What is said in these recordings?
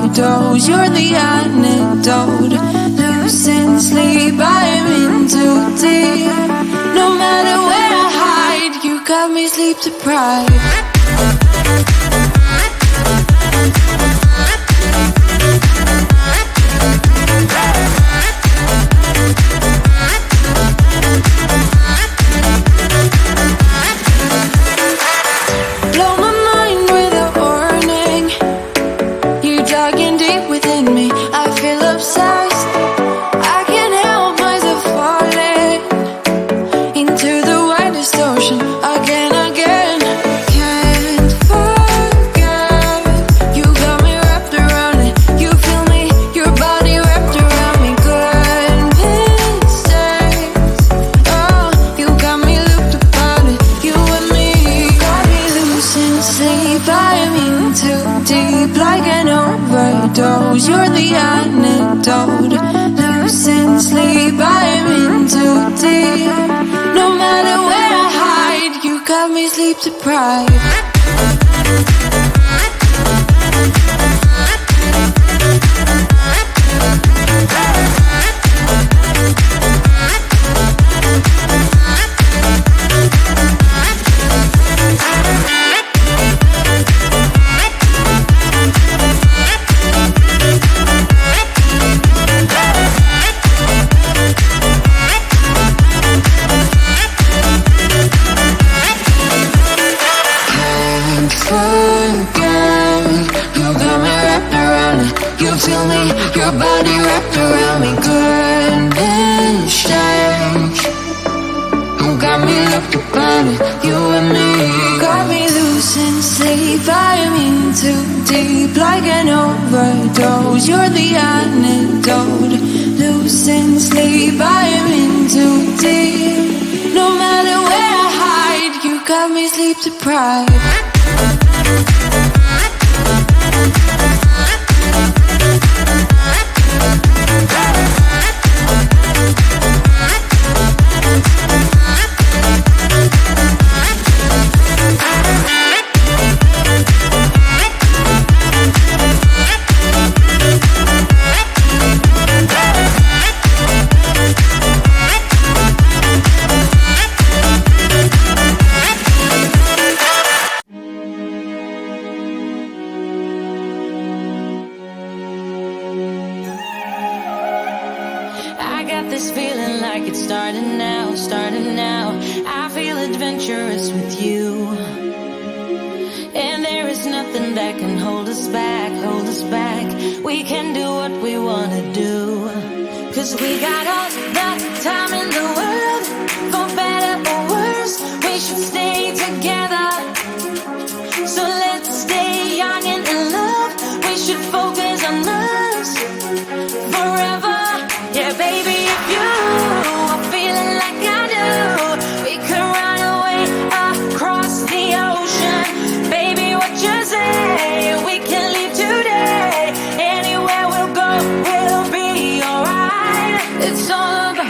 overdose. You're the antidote. Losing sleep, I'm in too deep. No matter where I hide, you got me sleep deprived. You're the antidote. Losing sleep, I'm in too deep. No matter where I hide, you got me sleep deprived. Your body wrapped around me, goodness change. You got me looked upon it, you and me. Got me losing sleep, I'm in too deep. Like an overdose, you're the antidote. Losing sleep, I'm in too deep. No matter where I hide, you got me sleep deprived. This feeling like it's starting now, starting now. I feel adventurous with you, and there is nothing that can hold us back, hold us back. We can do what we wanna do, 'cause we got all the time in the world. For better or worse, we should stay together. So let's stay young and in love. We should focus on us forever. Yeah, baby, if you are feeling like I do, we could run away across the ocean. Baby, what you say? We can leave today. Anywhere we'll go, we'll be alright. It's all about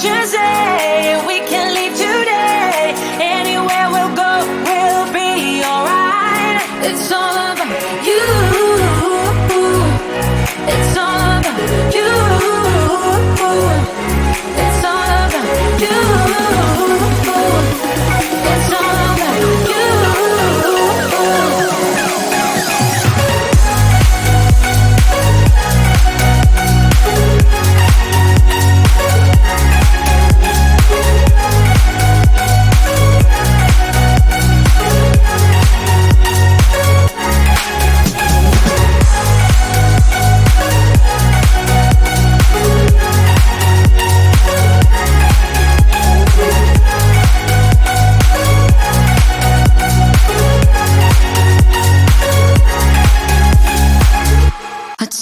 future say we can leave today. Anywhere we'll go, we'll be alright. It's all about you. It's all about you. It's all about you. It's all about you.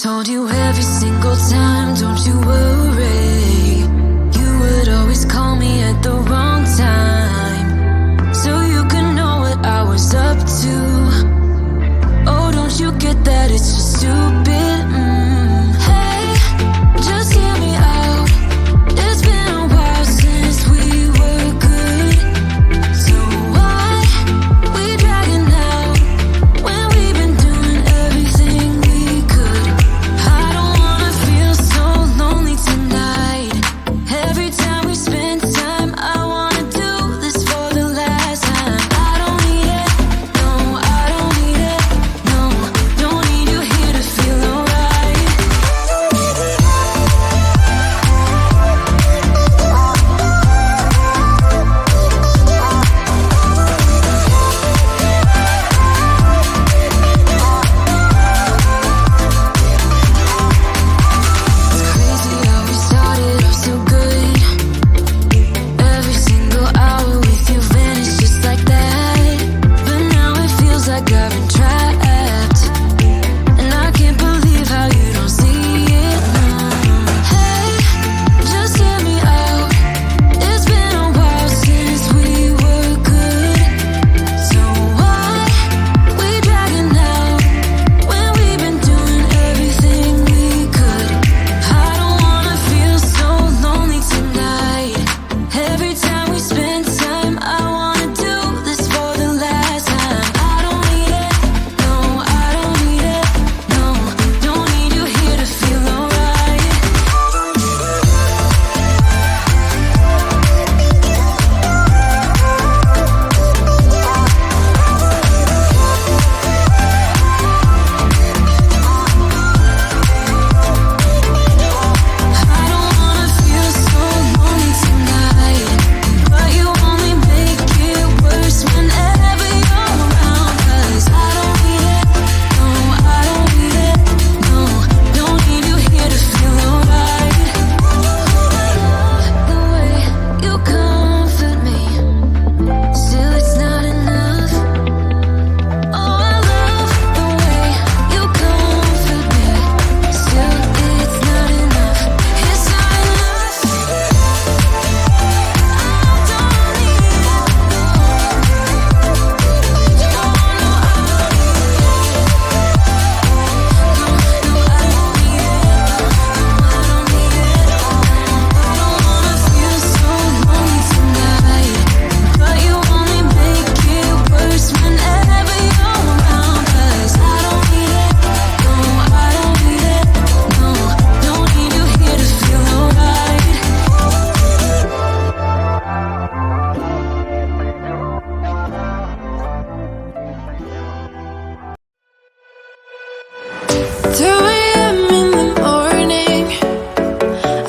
Told you every single time, don't you worry. You would always call me at the wrong time, so you can know what I was up to. Oh, don't you get that it's just stupid? Hey, just hear me out. It's been a while since we were good, so why we dragging out when we've been doing everything we could? I don't wanna feel so lonely tonight. Every time we spend time, I wanna do this for the last time. I don't need it, no, I don't need it, no. Don't need you here to feel alright. It's crazy how we started off so good. Every single hour with you vanished just like that. But now it feels like I've been trapped, and I can't believe how you don't see it now. Hey, just hear me out. It's been a while since we were good, so why we dragging out when we've been doing everything we could? I don't wanna feel so lonely tonight. Every time we spend time, I wanna do this for the last time. I don't need it, no, I don't need it, no. Don't need you here to feel alright. I don't wanna feel so lonely tonight, but you only make it worse whenever you're around. 'Cause I don't need it, no, I don't need it, no. Don't need you here to feel alright. The way you comfort me, still it's not enough. Oh, I love the way you comfort me, still it's not enough. It's not enough. I don't need it, no. No, no, I don't need it. No, no, I don't need it. No, I don't need it. I don't wanna feel so lonely tonight, but you only make it worse whenever you're around. 'Cause I don't need it, no, I don't need it, no. Don't need you here to feel alright. Two a.m. in the morning,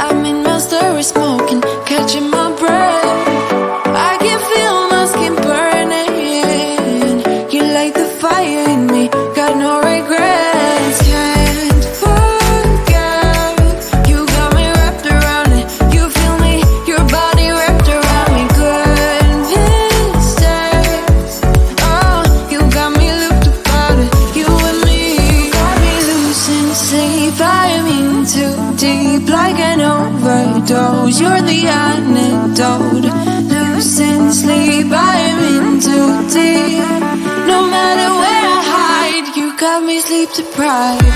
I'm in my story smoking, catching my breath. I can feel my skin burning. You light the fire in me, got no regrets. Can't forget, you got me wrapped around it. You feel me, your body wrapped around me. Goodness sakes, oh, you got me looped about it. You and me got me losing sleep. I'm in too deep, like an overdose. You're the antidote. Losing sleep, I'm in too deep. No matter where I hide, you got me sleep deprived.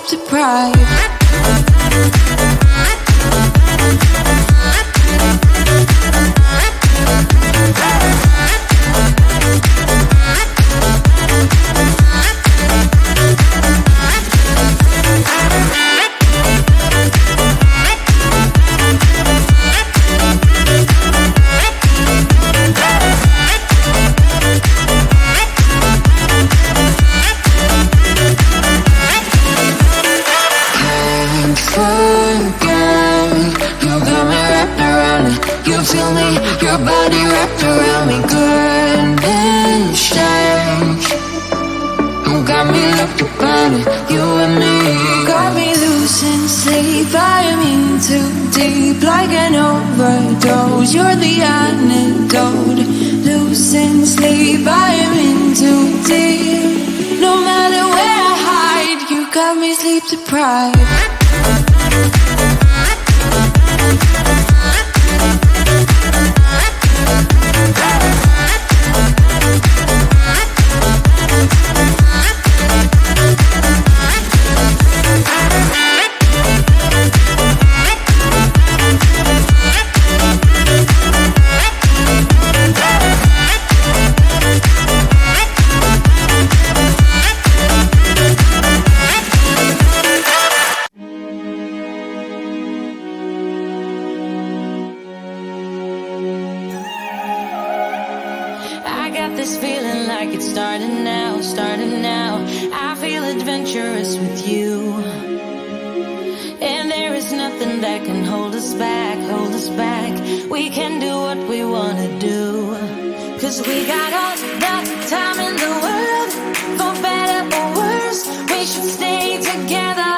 sleep deprived. Your body wrapped around me, goodness change. You got me looked upon it, you and me. Got me loose in sleep, I am in too deep, like an overdose. You're the antidote. Loose in sleep, I am in too deep. No matter where I hide, you got me sleep deprived. This feeling like it's starting now, starting now. I feel adventurous with you, and there is nothing that can hold us back, hold us back. We can do what we wanna do, 'cause we got all the time in the world. For better or worse, we should stay together.